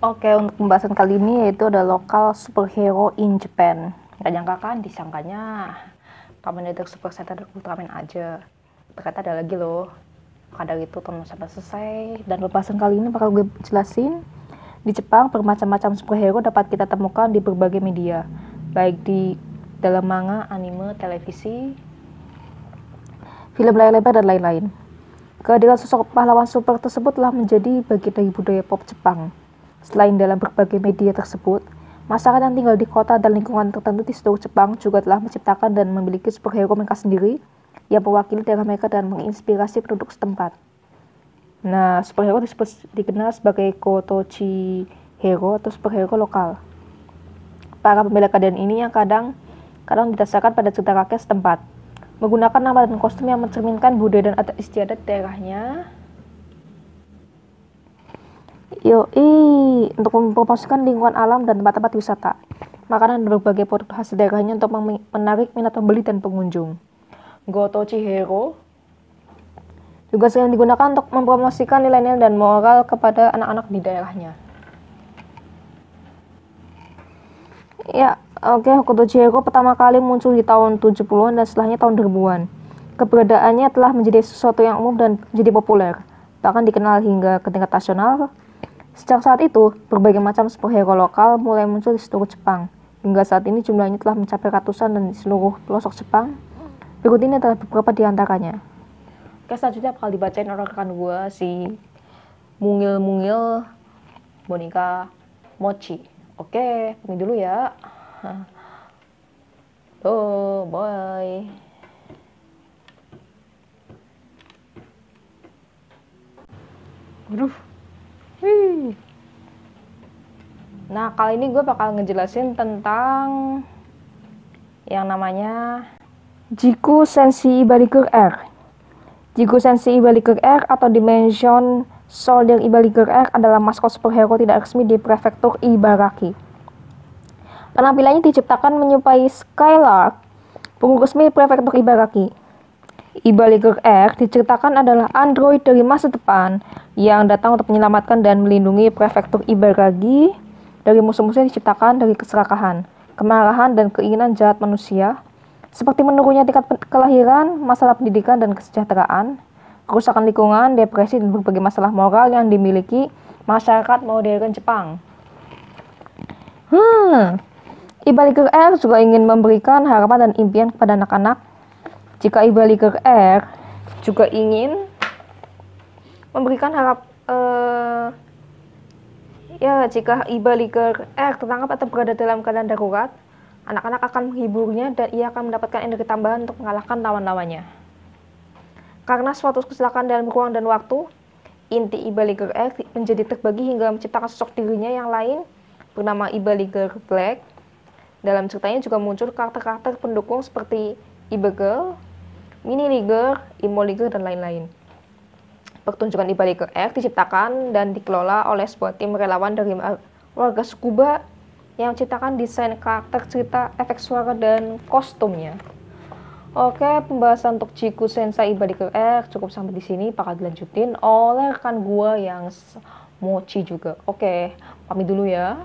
Oke, untuk pembahasan kali ini yaitu ada lokal superhero in Japan. Gak nyangka kan, disangkanya Kamen Rider Super Sentai Ultraman aja. Ternyata ada lagi loh. Maka dari itu tonton sampai selesai. Dan pembahasan kali ini bakal gue jelasin. Di Jepang, bermacam-macam superhero dapat kita temukan di berbagai media. Baik di dalam manga, anime, televisi, film layar lebar, dan lain-lain. Kehadiran sosok pahlawan super tersebut telah menjadi bagian dari budaya pop Jepang. Selain dalam berbagai media tersebut, masyarakat yang tinggal di kota dan lingkungan tertentu di seluruh Jepang juga telah menciptakan dan memiliki superhero mereka sendiri yang mewakili daerah mereka dan menginspirasi penduduk setempat. Nah, superhero dikenal sebagai Kotochi hero atau superhero lokal. Para pembela keadaan ini yang kadang didasarkan pada cerita rakyat setempat, menggunakan nama dan kostum yang mencerminkan budaya dan adat istiadat daerahnya. Untuk mempromosikan lingkungan alam dan tempat-tempat wisata, makanan dan berbagai produk hasil daerahnya untuk menarik minat pembeli dan pengunjung. Gotochi Hero juga sering digunakan untuk mempromosikan nilai-nilai dan moral kepada anak-anak di daerahnya. Gotochi Hero pertama kali muncul di tahun 70-an dan setelahnya tahun 2000-an. Keberadaannya telah menjadi sesuatu yang umum dan menjadi populer, bahkan dikenal hingga ke tingkat nasional. Sejak saat itu, berbagai macam superhero lokal mulai muncul di seluruh Jepang. Hingga saat ini jumlahnya telah mencapai ratusan dan di seluruh pelosok Jepang. Berikut ini adalah beberapa di antaranya. Oke, selanjutnya bakal dibacain orang rekan gue, si Mungil-Mungil Boneka Mochi. Oke, pamit dulu ya. Oh, bye. Aduh. Nah, kali ini gue bakal ngejelasin tentang yang namanya Jiku Senshi Ibaliger R. Jiku Senshi Ibaliger R atau Dimension Soldier Ibaliger R adalah maskot superhero tidak resmi di prefektur Ibaraki. Penampilannya diciptakan menyerupai Skylark, pengurus resmi prefektur Ibaraki. Ibaliger R diceritakan adalah android dari masa depan yang datang untuk menyelamatkan dan melindungi prefektur Ibaraki dari musuh-musuh yang diciptakan dari keserakahan, kemarahan, dan keinginan jahat manusia, seperti menurunnya tingkat kelahiran, masalah pendidikan dan kesejahteraan, kerusakan lingkungan, depresi, dan berbagai masalah moral yang dimiliki masyarakat modern Jepang. Ibaliger R juga ingin memberikan harapan dan impian kepada anak-anak. Jika Ibaliger R juga ingin memberikan jika Ibaliger R tertangkap atau berada dalam keadaan darurat, anak-anak akan menghiburnya dan ia akan mendapatkan energi tambahan untuk mengalahkan lawan-lawannya. Karena suatu kecelakaan dalam ruang dan waktu, inti Ibaliger R menjadi terbagi hingga menciptakan sosok dirinya yang lain bernama Ibaliger Black. Dalam ceritanya juga muncul karakter-karakter pendukung seperti Ibegirl, Mini Liger, Imo Liger, dan lain-lain. Pertunjukan Ibaliger R diciptakan dan dikelola oleh sebuah tim relawan dari warga Tsukuba yang menciptakan desain karakter, cerita, efek suara, dan kostumnya. Oke, pembahasan untuk Jiku Senshi Ibaliger R cukup sampai di sini. Bakal dilanjutin oleh rekan gua yang Mochi juga. Oke, pamit dulu ya.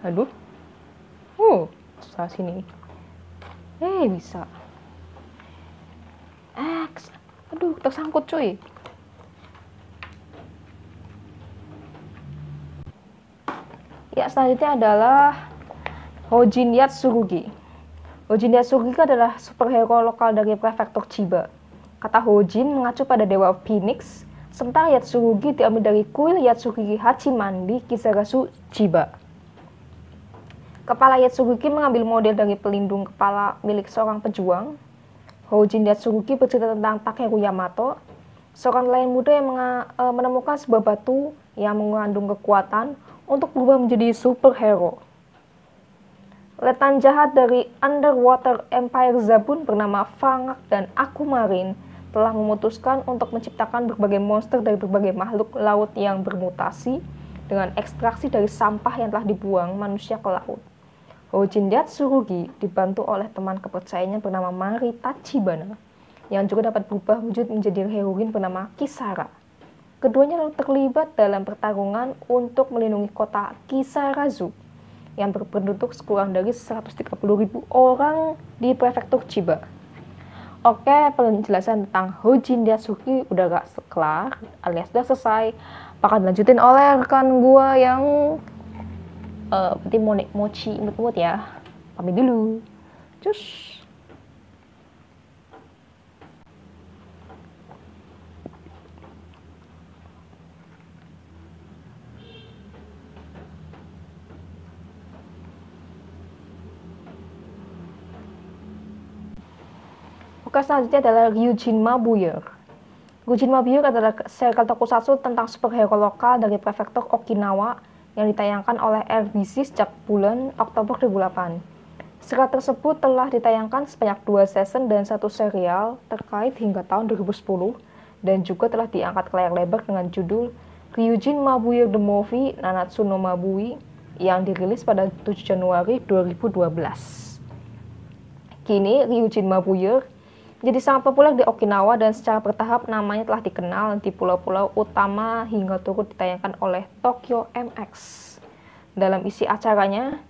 Aduh. Susah sini. Bisa. Aduh, tersangkut cuy. Ya, selanjutnya adalah Hojin Yatsurugi. Hojin Yatsurugi adalah superhero lokal dari prefektur Chiba. Kata Hojin mengacu pada dewa Phoenix, sementara Yatsurugi diambil dari kuil Yatsurugi Hachiman di Kisarasu, Chiba. Kepala Yatsurugi mengambil model dari pelindung kepala milik seorang pejuang. Hojin Yatsurugi bercerita tentang Takeru Yamato, seorang nelayan muda yang menemukan sebuah batu yang mengandung kekuatan untuk berubah menjadi superhero. Letnan jahat dari Underwater Empire Zabun bernama Fangak dan Aquamarine telah memutuskan untuk menciptakan berbagai monster dari berbagai makhluk laut yang bermutasi dengan ekstraksi dari sampah yang telah dibuang manusia ke laut. Hojin Yatsurugi dibantu oleh teman kepercayaannya bernama Mari Tachibana yang juga dapat berubah wujud menjadi heroin bernama Kisara. Keduanya lalu terlibat dalam pertarungan untuk melindungi kota Kisarazu yang berpenduduk sekurang dari 130.000 orang di prefektur Chiba. Oke, penjelasan tentang Hojin Yasuki udah gak kelar alias udah selesai. Bakal dilanjutin oleh rekan gua yang berarti mochi imut-imut ya. Pamit dulu. Cus. Oke, selanjutnya adalah Ryujin Mabuyer. Ryujin Mabuyer adalah serial tokusatsu tentang superhero lokal dari prefektur Okinawa yang ditayangkan oleh RBC sejak bulan Oktober 2008. Serial tersebut telah ditayangkan sebanyak 2 season dan 1 serial terkait hingga tahun 2010 dan juga telah diangkat ke layar lebar dengan judul Ryujin Mabuyer The Movie Nanatsu no Mabui yang dirilis pada 7 Januari 2012. Kini Ryujin Mabuyer jadi sangat populer di Okinawa dan secara bertahap namanya telah dikenal di pulau-pulau utama hingga turut ditayangkan oleh Tokyo MX. Dalam isi acaranya,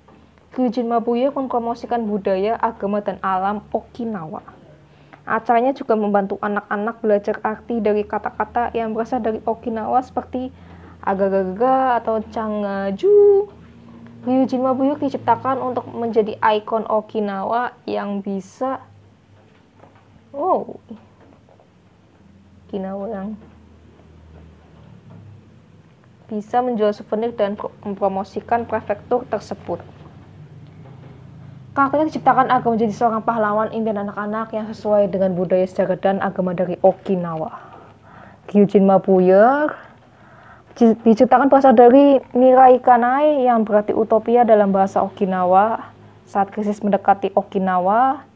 Ryujin Mabuyer mempromosikan budaya, agama, dan alam Okinawa. Acaranya juga membantu anak-anak belajar arti dari kata-kata yang berasal dari Okinawa seperti agagaga atau changaju. Ryujin Mabuyer diciptakan untuk menjadi ikon Okinawa yang bisa Okinawa yang bisa menjual souvenir dan mempromosikan prefektur tersebut. Karakternya diciptakan agar menjadi seorang pahlawan impian anak-anak yang sesuai dengan budaya sejarah dan agama dari Okinawa. Ryujin Mabuyer diciptakan berasal dari Mirai Kanai yang berarti utopia dalam bahasa Okinawa. Saat krisis mendekati Okinawa,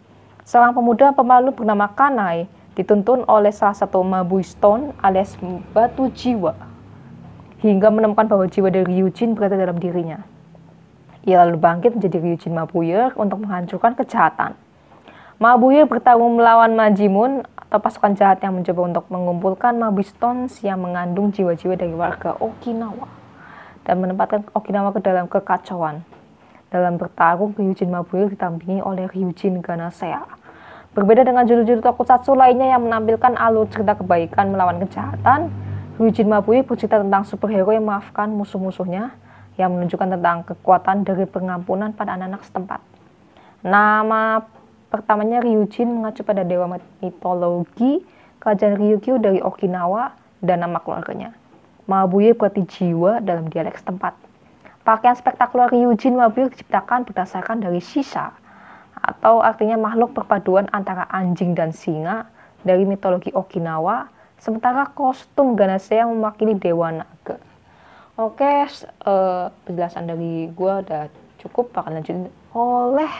seorang pemuda pemalu bernama Kanai dituntun oleh salah satu Mabui Stone alias batu jiwa hingga menemukan bahwa jiwa dari Ryujin berada dalam dirinya. Ia lalu bangkit menjadi Ryujin Mabuyer untuk menghancurkan kejahatan. Mabuyer bertarung melawan Majimun atau pasukan jahat yang mencoba untuk mengumpulkan Mabui Stones yang mengandung jiwa-jiwa dari warga Okinawa dan menempatkan Okinawa ke dalam kekacauan. Dalam bertarung, Ryujin Mabuyer ditampingi oleh Ryujin Ganasea. Berbeda dengan judul-judul tokusatsu lainnya yang menampilkan alur cerita kebaikan melawan kejahatan, Ryujin Mabuyer bercerita tentang superhero yang memaafkan musuh-musuhnya, yang menunjukkan tentang kekuatan dari pengampunan pada anak-anak setempat. Nama pertamanya Ryujin mengacu pada dewa mitologi kerajaan Ryukyu dari Okinawa dan nama keluarganya. Mabuyer berarti jiwa dalam dialek setempat. Pakaian spektakuler Ryujin Mabuyer diciptakan berdasarkan dari shisha, atau artinya makhluk perpaduan antara anjing dan singa dari mitologi Okinawa, sementara kostum Ganasea mewakili dewa naga. Oke, penjelasan dari gue udah cukup, bakal lanjutin oleh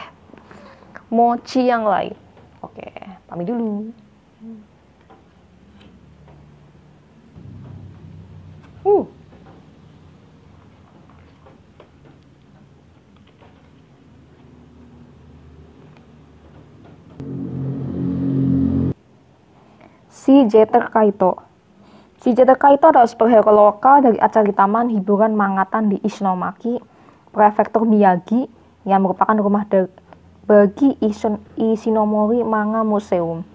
mochi yang lain. Oke, pamit dulu. Si Jeter Kaito. Si Jeter Kaito adalah superhero lokal dari acara taman hiburan Mangatan di Ishinomaki, prefektur Miyagi, yang merupakan rumah bagi Ishinomori Manga Museum.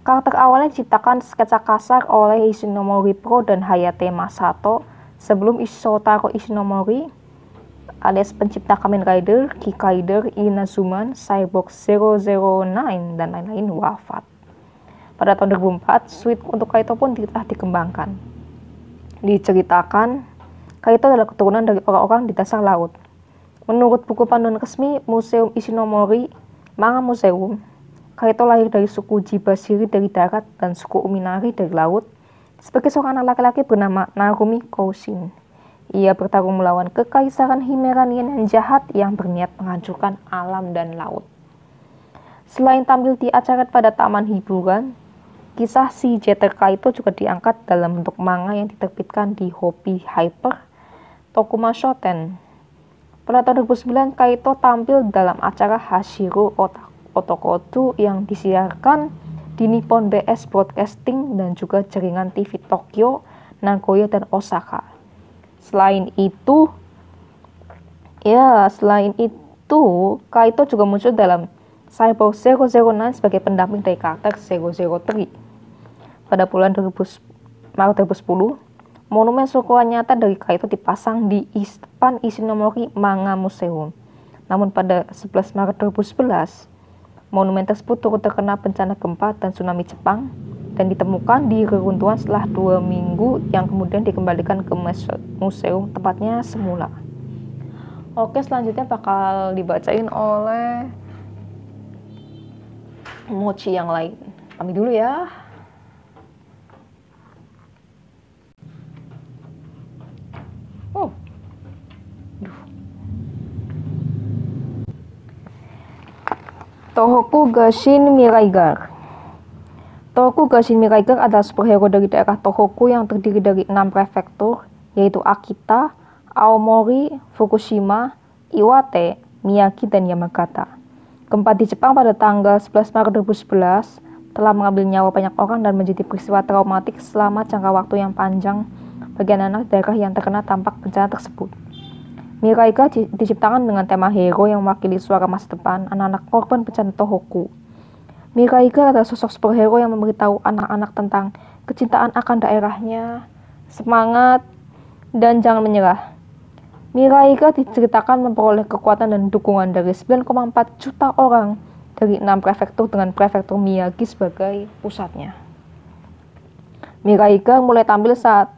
Karakter awalnya diciptakan sketsa kasar oleh Ishinomori Pro dan Hayate Masato sebelum Shotaro Ishinomori alias pencipta Kamen Rider, Kikaider, Inazuman, Cyborg 009, dan lain-lain wafat. Pada tahun 2004, suite untuk Kaito pun telah dikembangkan. Diceritakan, Kaito adalah keturunan dari orang-orang di dasar laut. Menurut buku panduan resmi Museum Ishinomori Manga Museum, Kaito lahir dari suku Jibashiri dari darat dan suku Uminari dari laut sebagai seorang anak laki-laki bernama Narumi Koushin. Ia bertarung melawan kekaisaran Himmeranian yang jahat yang berniat menghancurkan alam dan laut. Selain tampil di acara pada taman hiburan, kisah si Jeter Kaito juga diangkat dalam bentuk manga yang diterbitkan di Hopi Hyper Tokuma Shoten. Pada tahun 2009, Kaito tampil dalam acara Hashiro Otokotu yang disiarkan di Nippon BS Broadcasting dan juga jaringan TV Tokyo, Nagoya, dan Osaka. Selain itu, Kaito juga muncul dalam Cyber 009 sebagai pendamping dari karakter 003. Pada bulan Maret 2010, monumen struktural nyata dari Kaito dipasang di depan Ishinomori Manga Museum. Namun pada 11 Maret 2011, monumen tersebut turut terkena bencana gempa dan tsunami Jepang dan ditemukan di reruntuhan setelah 2 minggu yang kemudian dikembalikan ke museum tempatnya semula. Oke, selanjutnya bakal dibacain oleh Mochi yang lain. Kami dulu ya. Tohoku Gashin Miraigar. Tohoku Gashin Miraigar adalah superhero dari daerah Tohoku yang terdiri dari 6 prefektur, yaitu Akita, Aomori, Fukushima, Iwate, Miyagi, dan Yamagata. Gempa di Jepang pada tanggal 11 Maret 2011 telah mengambil nyawa banyak orang dan menjadi peristiwa traumatik selama jangka waktu yang panjang bagi anak-anak daerah yang terkena dampak bencana tersebut. Miraiga diciptakan dengan tema hero yang mewakili suara masa depan anak-anak korban bencana Tohoku. Miraiga adalah sosok superhero yang memberitahu anak-anak tentang kecintaan akan daerahnya, semangat, dan jangan menyerah. Miraiga diceritakan memperoleh kekuatan dan dukungan dari 9,4 juta orang dari 6 prefektur dengan prefektur Miyagi sebagai pusatnya. Miraiga mulai tampil saat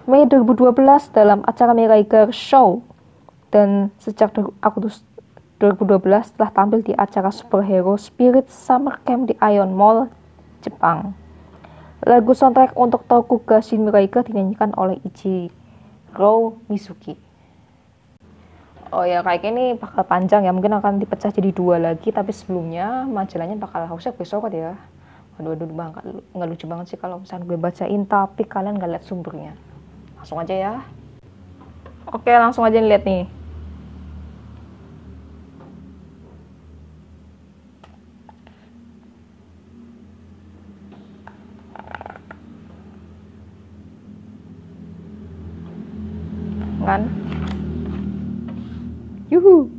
Mei 2012 dalam acara Miraiga Show, dan sejak Agustus 2012 telah tampil di acara superhero Spirit Summer Camp di Ion Mall, Jepang. Lagu soundtrack untuk Tohoku Gashin Miraiga dinyanyikan oleh Ichiro Mizuki. Oh ya, kayak ini bakal panjang ya, mungkin akan dipecah jadi 2 lagi, tapi sebelumnya majalahnya bakal harusnya gue sorot ya. Aduh, nggak lucu banget sih kalau misalnya gue bacain tapi kalian nggak lihat sumbernya. Langsung aja ya. Oke, langsung aja lihat nih. Kan? Yuhu.